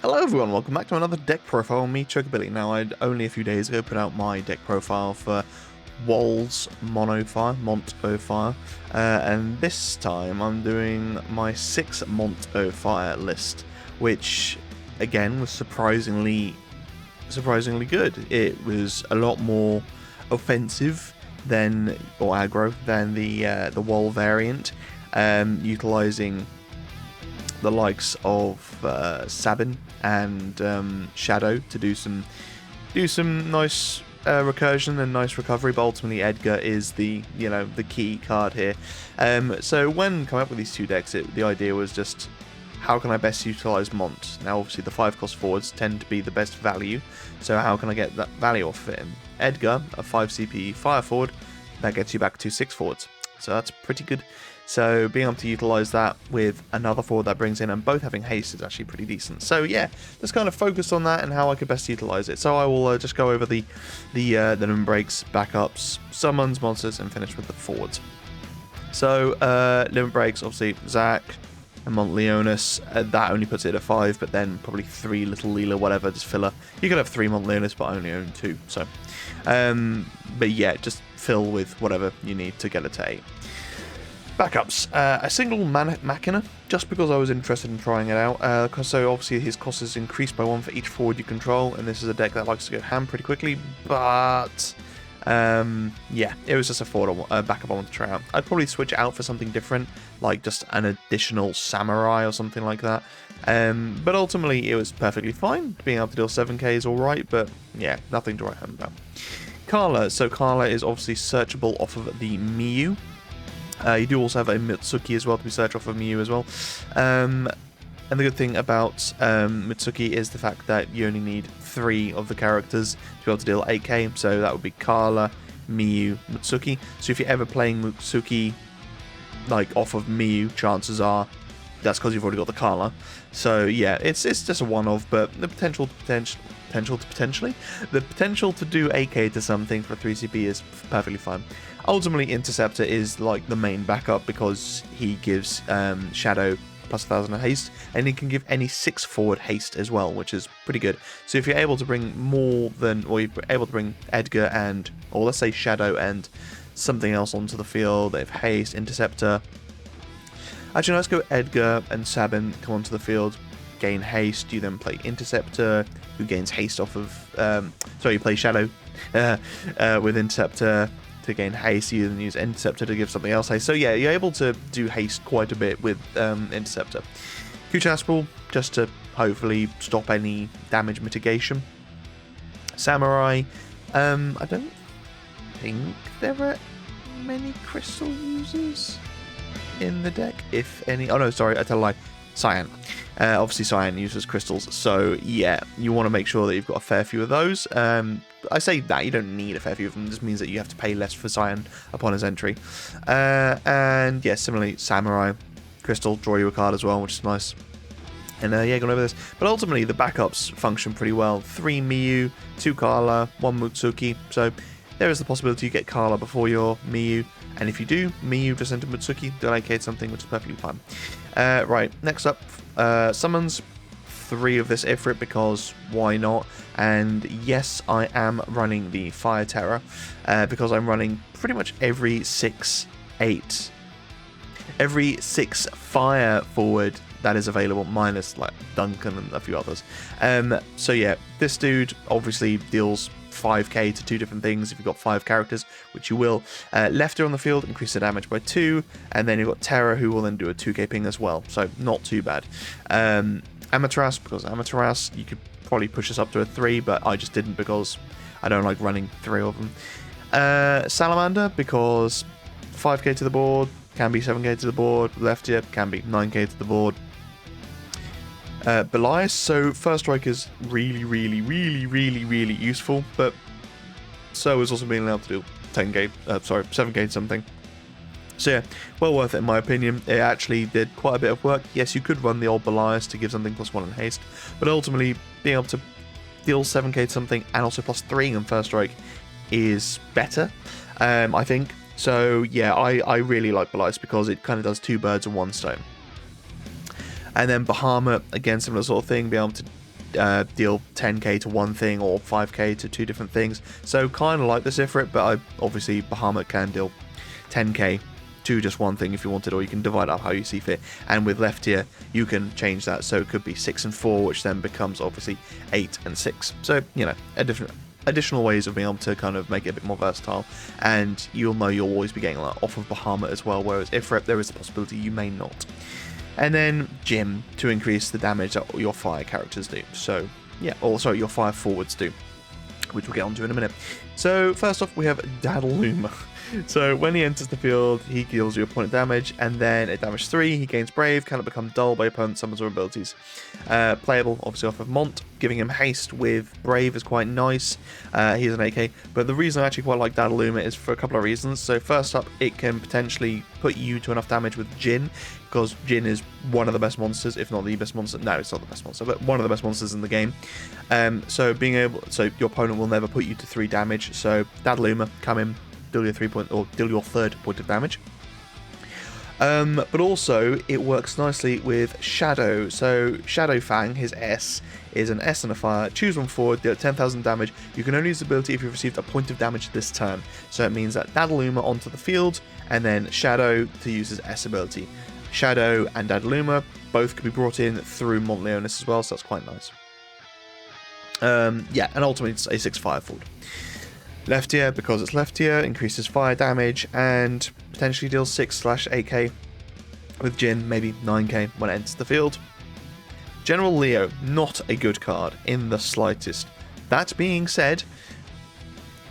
Hello everyone, welcome back to another deck profile, me Chocobilly. Now I'd only a few days ago put out my deck profile for Wall's Mont Fire, and this time I'm doing my 6 Mont Fire list, which again was surprisingly good. It was a lot more offensive than, or aggro, than the Wall variant, utilising the likes of Sabin and Shadow to do some nice recursion and nice recovery, but ultimately Edgar is the key card here. So when coming up with these two decks, the idea was just how can I best utilize Mont? Now obviously the 5-cost forwards tend to be the best value, so how can I get that value off of him? Edgar, a 5 CP fire forward, that gets you back to 6 forwards, so that's pretty good. So being able to utilize that with another forward that brings in, and both having haste, is actually pretty decent. So yeah, just kind of focus on that and how I could best utilize it. So I will just go over the limit breaks, backups, summons, monsters, and finish with the forwards. So limit breaks, obviously Zac and Mont Leonis, that only puts it at 5, but then probably 3 Little Leela, whatever, just filler. You could have 3 Mont Leonis, but I only own 2. So, but yeah, just fill with whatever you need to get it to 8. Backups. A single Machina, just because I was interested in trying it out. So obviously his cost is increased by 1 for each forward you control, and this is a deck that likes to go ham pretty quickly, but yeah, it was just a backup I wanted to try out. I'd probably switch it out for something different, like just an additional Samurai or something like that. But ultimately it was perfectly fine. Being able to deal 7k is alright, but yeah, nothing to write home about. Carla. So Carla is obviously searchable off of the Miyu. You do also have a Mitsuki as well to be searched off of Miyu as well. And the good thing about Mitsuki is the fact that you only need 3 of the characters to be able to deal 8k. So that would be Carla, Miyu, Mitsuki. So if you're ever playing Mitsuki like off of Miyu, chances are that's because you've already got the Carla. So yeah, it's just a one-off, but the potential to do 8k to something for 3CP is perfectly fine. Ultimately, Interceptor is like the main backup because he gives Shadow plus 1000 of haste, and he can give any 6 forward haste as well, which is pretty good. So if you're able to bring more than, or you're able to bring Edgar and, or let's say Shadow and something else onto the field, they have haste, Interceptor. Actually, let's go Edgar and Sabin come onto the field, gain haste. You then play Interceptor, who gains haste off of. You play Shadow with Interceptor to gain haste. You then use Interceptor to give something else haste. So yeah, you're able to do haste quite a bit with Interceptor. Kuchaspel, just to hopefully stop any damage mitigation. Samurai, I don't think there are many crystal users in the deck, if any. Oh no, sorry, I tell a lie. Cyan. Obviously Cyan uses crystals, so yeah, you want to make sure that you've got a fair few of those. I say that, you don't need a fair few of them, it just means that you have to pay less for Cyan upon his entry. And yeah, similarly, Samurai, crystal, draw you a card as well, which is nice. And yeah, going over this. But ultimately, the backups function pretty well. 3 Miyu, 2 Carla, 1 Mitsuki, so there is the possibility you get Carla before your Miyu, and if you do, Miyu just enter Mitsuki, delegate something, which is perfectly fine. Right, next up, summons. 3 of this Ifrit, because why not? And yes, I am running the Fire Terror, because I'm running pretty much every 6 fire forward that is available, minus like Duncan and a few others. So yeah, this dude obviously deals 5k to 2 different things if you've got 5 characters, which you will. Lefter on the field, increase the damage by 2, and then you've got Terror, who will then do a 2k ping as well, so not too bad. Amaterasu, because Amaterasu, you could probably push this up to a 3, but I just didn't because I don't like running 3 of them. Salamander, because 5k to the board, can be 7k to the board. Lefter can be 9k to the board. Belias, so First Strike is really useful, but so is also being allowed to do 7k something. So yeah, well worth it in my opinion. It actually did quite a bit of work. Yes, you could run the old Belias to give something +1 in haste, but ultimately being able to deal 7k something and also +3 on First Strike is better, I think. So yeah, I really like Belias because it kind of does 2 birds with 1 stone. And then Bahamut, again, similar sort of thing, be able to deal 10k to one thing or 5k to 2 different things. So kind of like this Ifrit, but obviously Bahamut can deal 10k to just one thing if you wanted, or you can divide up how you see fit. And with left ear, you can change that, so it could be 6 and 4, which then becomes obviously 8 and 6. So, you know, additional ways of being able to kind of make it a bit more versatile, and you'll know you'll always be getting that off of Bahamut as well, whereas Ifrit, there is a possibility you may not. And then Jim to increase the damage that your fire characters do. So, yeah, or sorry, your fire forwards do, which we'll get onto in a minute. So, first off, we have Daddaluma. So when he enters the field, he deals your opponent damage, and then at damage 3, he gains Brave, cannot become dull by opponent summons or abilities. Playable, obviously off of Mont, giving him haste with Brave is quite nice. He's an AK, but the reason I actually quite like Daddaluma is for a couple of reasons. So first up, it can potentially put you to enough damage with Jin, because Jin is one of the best monsters, if not the best monster. No, it's not the best monster, but one of the best monsters in the game. So your opponent will never put you to 3 damage. So Daddaluma, come in, deal your 3rd point of damage. But also it works nicely with Shadow. So Shadow Fang, his S, is an S and a fire. Choose one forward, deal 10,000 damage. You can only use the ability if you've received a point of damage this turn. So it means that Daddaluma onto the field, and then Shadow to use his S ability. Shadow and Daddaluma both can be brought in through Mont as well, so that's quite nice. Yeah, and ultimately it's a 6 fire forward. Left ear, because it's left ear, increases fire damage and potentially deals 6/8k with Jin, maybe 9k when it enters the field. General Leo, not a good card in the slightest. That being said,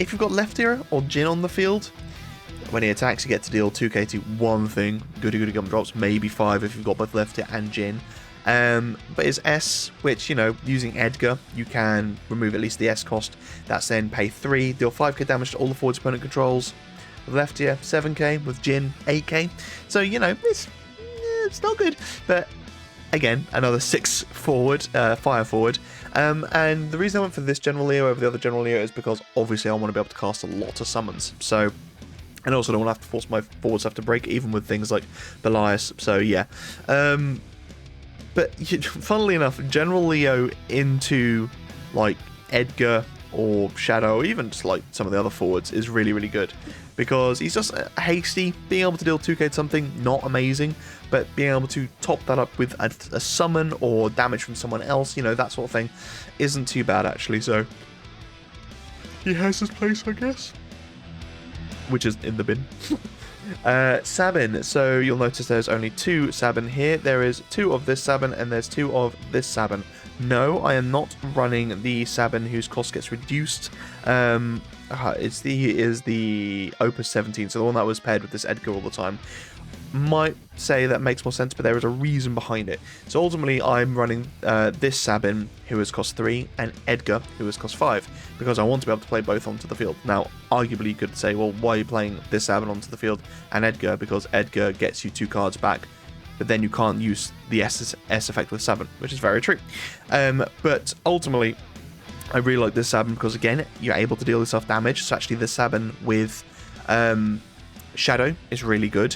if you've got left ear or Jin on the field, when he attacks you get to deal 2k to one thing, goody gumdrops, maybe 5 if you've got both left ear and Jin. But his S, which, you know, using Edgar, you can remove at least the S cost. That's then pay 3, deal 5k damage to all the forwards opponent controls. With left ear, 7k. With Jin, 8k. So, you know, it's not good. But, again, another 6 forward, fire forward. And the reason I went for this General Leo over the other General Leo is because, obviously, I want to be able to cast a lot of summons. So, and also don't want to have to force my forwards to break, even with things like Belias. So, yeah. But funnily enough, General Leo into like Edgar or Shadow, or even just like some of the other forwards, is really, really good. Because he's just hasty, being able to deal 2k to something, not amazing, but being able to top that up with a summon or damage from someone else, you know, that sort of thing, isn't too bad actually. So he has his place, I guess. Which is in the bin. Sabin, so you'll notice there's only 2 Sabin here. There is 2 of this Sabin and there's 2 of this Sabin. No, I am not running the Sabin whose cost gets reduced. Is the Opus 17, so the one that was paired with this Edgar all the time. Might say that makes more sense, but there is a reason behind it. So ultimately, I'm running this Sabin, who has cost 3, and Edgar, who has cost 5, because I want to be able to play both onto the field. Now, arguably, you could say, well, why are you playing this Sabin onto the field and Edgar? Because Edgar gets you 2 cards back, but then you can't use the S effect with Sabin, which is very true. But ultimately, I really like this Sabin because, again, you're able to deal yourself damage. So actually, the Sabin with Shadow is really good.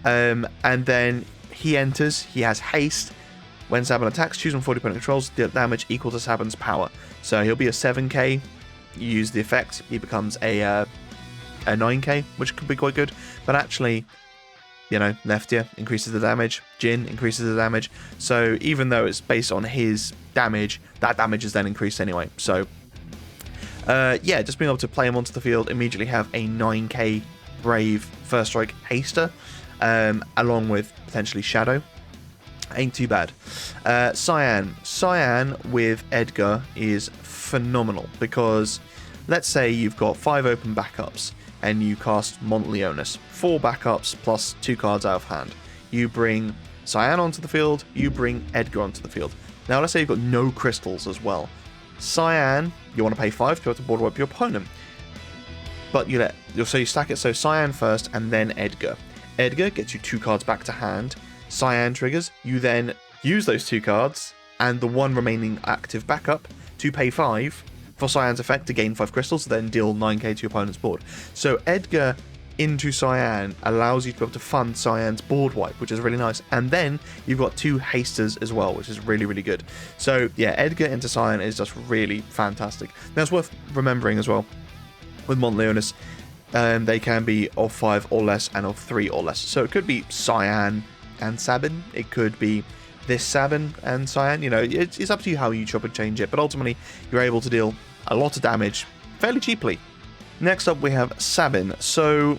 And then he enters, he has haste. When Sabin attacks, choose one 40 opponent controls, deal damage equal to Sabin's power. So he'll be a 7k, you use the effect, he becomes a 9k, which could be quite good. But actually, you know, left ear increases the damage, Jin increases the damage. So even though it's based on his damage, that damage is then increased anyway. So, yeah, just being able to play him onto the field, immediately have a 9k Brave First Strike Haster. Along with potentially Shadow. Ain't too bad. Cyan with Edgar is phenomenal because let's say you've got 5 open backups and you cast Mont Leonis. 4 backups plus 2 cards out of hand. You bring Cyan onto the field, you bring Edgar onto the field. Now let's say you've got no crystals as well. Cyan, you want to pay 5 to be able to border wipe your opponent. But you stack it so Cyan first and then Edgar. Edgar gets you 2 cards back to hand. Cyan triggers. You then use those 2 cards and the 1 remaining active backup to pay 5 for Cyan's effect to gain 5 crystals, then deal 9k to your opponent's board. So Edgar into Cyan allows you to be able to fund Cyan's board wipe, which is really nice. And then you've got 2 hasters as well, which is really, really good. So yeah, Edgar into Cyan is just really fantastic. Now it's worth remembering as well, with Mont Leonis, they can be of 5 or less and of 3 or less. So it could be Cyan and Sabin. It could be this Sabin and Cyan. You know, it's up to you how you chop and change it. But ultimately, you're able to deal a lot of damage fairly cheaply. Next up, we have Sabin. So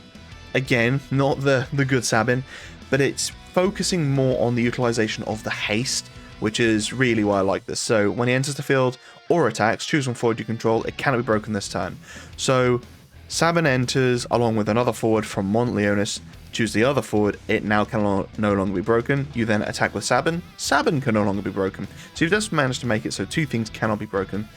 again, not the good Sabin, but it's focusing more on the utilization of the haste, which is really why I like this. So when he enters the field or attacks, choose one forward you control. It cannot be broken this turn. So Sabin enters along with another forward from Mont Leonis. Choose the other forward. It now can no longer be broken. You then attack with Sabin. Sabin can no longer be broken. So you've just managed to make it so 2 things cannot be broken.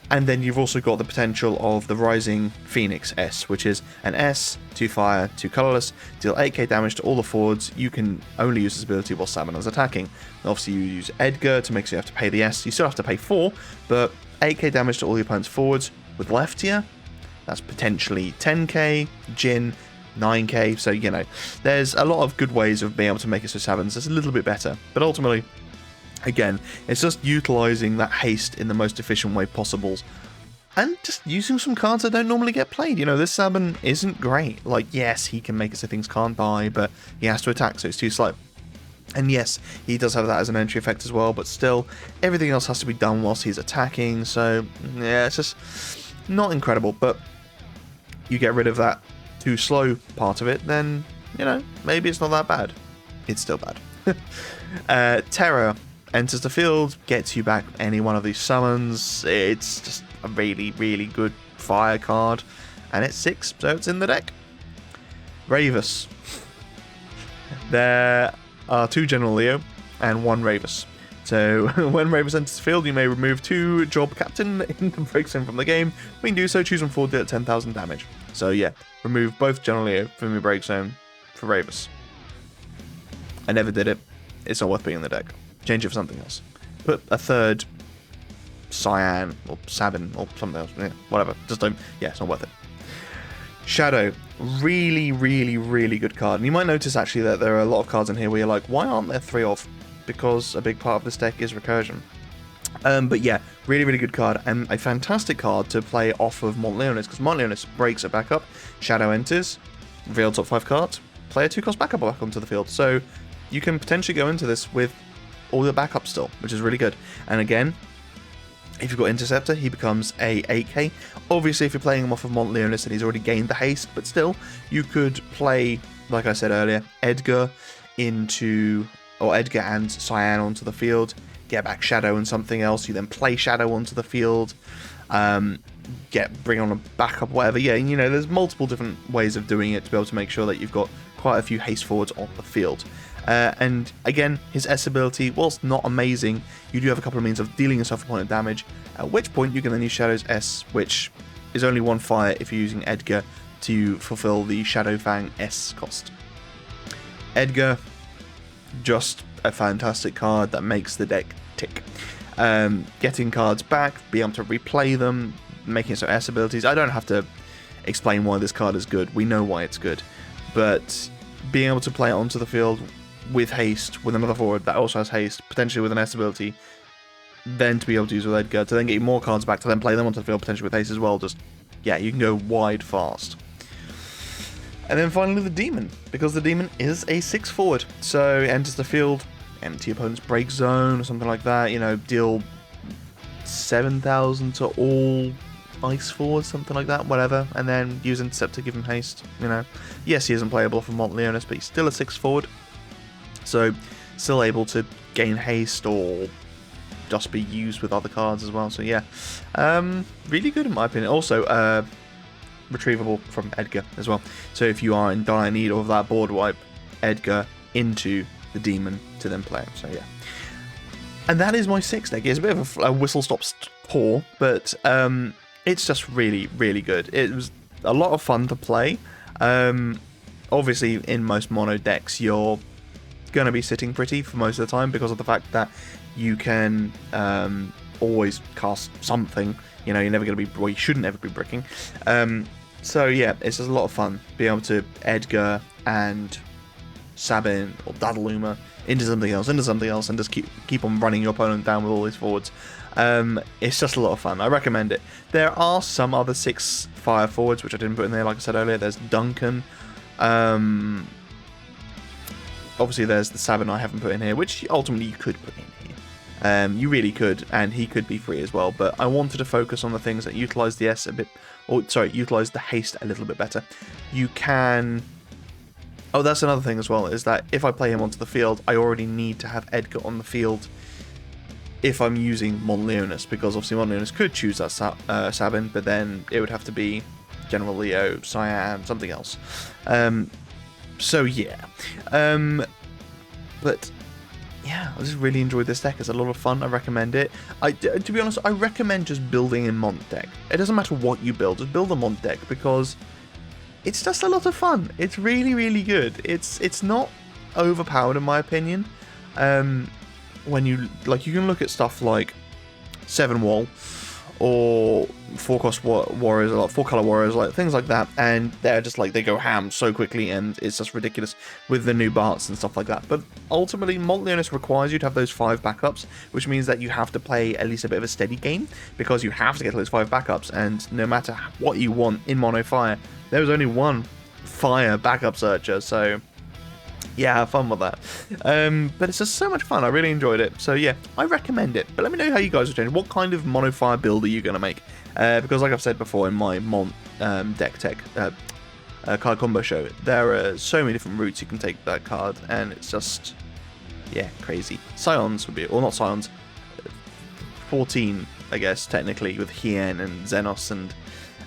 And then you've also got the potential of the Rising Phoenix S, which is an S, 2 fire, 2 colorless, deal 8k damage to all the forwards. You can only use this ability while Sabin is attacking. Obviously you use Edgar to make sure you have to pay the S. You still have to pay 4, but 8k damage to all your opponent's forwards. With left tier, that's potentially 10k, Jin, 9k, so you know, there's a lot of good ways of being able to make it so Sabin's just a little bit better. But ultimately, again, it's just utilizing that haste in the most efficient way possible, and just using some cards that don't normally get played. You know, this Sabin isn't great. Like, yes, he can make it so things can't die, but he has to attack, so it's too slow. And yes, he does have that as an entry effect as well, but still, everything else has to be done whilst he's attacking, so yeah, it's just not incredible. But you get rid of that too slow part of it, then, you know, maybe it's not that bad. It's still bad. Terror enters the field, gets you back any one of these summons. It's just a really, really good fire card, and it's 6, so it's in the deck. Ravus. There are 2 General Leo and 1 Ravus. So when Ravus enters the field, you may remove 2 Job Captain in the break zone from the game. When you do so, choose one forward, deal 10,000 damage. So yeah, remove both General Leo from your break zone for Ravus. I never did it. It's not worth being in the deck. Change it for something else. Put a 3rd Cyan or Sabin or something else. Yeah, whatever. Just don't. Yeah, it's not worth it. Shadow. Really, really, really good card. And you might notice actually that there are a lot of cards in here where you're like, why aren't there 3 of? Because a big part of this deck is recursion. But yeah, really, really good card, and a fantastic card to play off of Mont Leonis, because Mont Leonis breaks it back up, Shadow enters, reveal top 5 cards, play a 2-cost backup back onto the field. So you can potentially go into this with all your backup still, which is really good. And again, if you've got Interceptor, he becomes a 8k. Obviously, if you're playing him off of Mont Leonis, then he's already gained the haste, but still, you could play, like I said earlier, Edgar into, or Edgar and Cyan onto the field, get back Shadow and something else, you then play Shadow onto the field, bring on a backup, whatever. Yeah, you know, there's multiple different ways of doing it to be able to make sure that you've got quite a few haste forwards on the field. And again, his S ability, whilst not amazing, you do have a couple of means of dealing yourself a point of damage, at which point you can then use Shadow's S, which is only 1 fire if you're using Edgar to fulfill the Shadow Fang S cost. Edgar, just a fantastic card that makes the deck tick. Getting cards back, being able to replay them, making it so S abilities. I don't have to explain why this card is good. We know why it's good. But being able to play it onto the field with haste, with another forward that also has haste, potentially with an S ability, then to be able to use with Edgar, to then get you more cards back, to then play them onto the field, potentially with haste as well. Just, yeah, you can go wide fast. And then finally the Demon, because the Demon is a 6 forward. So it enters the field, empty opponent's break zone or something like that, you know, deal 7,000 to all ice forwards, something like that, whatever, and then use Interceptor to give him haste, you know. Yes, he isn't playable for Mont Leonis, but he's still a 6 forward, so still able to gain haste or just be used with other cards as well. So yeah, really good in my opinion. Also, retrievable from Edgar as well. So if you are in dire need of that board wipe, Edgar into the Demon to then play him. So yeah. And that is my 6 deck. It's a bit of a whistle-stop tour, but it's just really, really good. It was a lot of fun to play. Obviously, in most mono decks, you're going to be sitting pretty for most of the time because of the fact that you can always cast something. You know, you're never going to be, well, you shouldn't ever be bricking. So yeah, it's just a lot of fun being able to Edgar and Sabin or Dadaluma into something else, and just keep on running your opponent down with all these forwards. It's just a lot of fun. I recommend it. There are some other 6 fire forwards which I didn't put in there. Like I said earlier, there's Duncan. Obviously, there's the Sabin I haven't put in here, which ultimately you could put in here. You really could, and he could be free as well. But I wanted to focus on the things that utilize the S a bit, or sorry, utilize the haste a little bit better. You can. Oh, that's another thing as well, is that if I play him onto the field, I already need to have Edgar on the field if I'm using Mont, because obviously Mont could choose that Sabin, but then it would have to be General Leo, Cyan, something else. So yeah. But yeah, I just really enjoyed this deck. It's a lot of fun. I recommend it. To be honest, I recommend just building a Mont deck. It doesn't matter what you build, just build a Mont deck, because it's just a lot of fun. It's really, really good. It's not overpowered in my opinion. When you can look at stuff like 7 Wall or 4-cost warriors, or 4-color warriors, like things like that, and they're just like, they go ham so quickly, and it's just ridiculous with the new Barts and stuff like that. But ultimately, Mont Leonis requires you to have those 5 backups, which means that you have to play at least a bit of a steady game, because you have to get those 5 backups, and no matter what you want in Mono Fire, there is only one Fire backup searcher, so yeah, have fun with that. But it's just so much fun. I really enjoyed it. So yeah, I recommend it. But let me know how you guys are doing. What kind of Mono Fire build are you going to make? Because like I've said before in my Mont deck tech card combo show, there are so many different routes you can take that card, and it's just, yeah, crazy. Scions would be, or not Scions, 14, I guess, technically, with Hien and Xenos and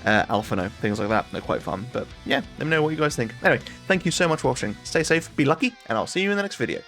Alphano, things like that. They're quite fun. But yeah, let me know what you guys think. Anyway, thank you so much for watching. Stay safe, be lucky, and I'll see you in the next video.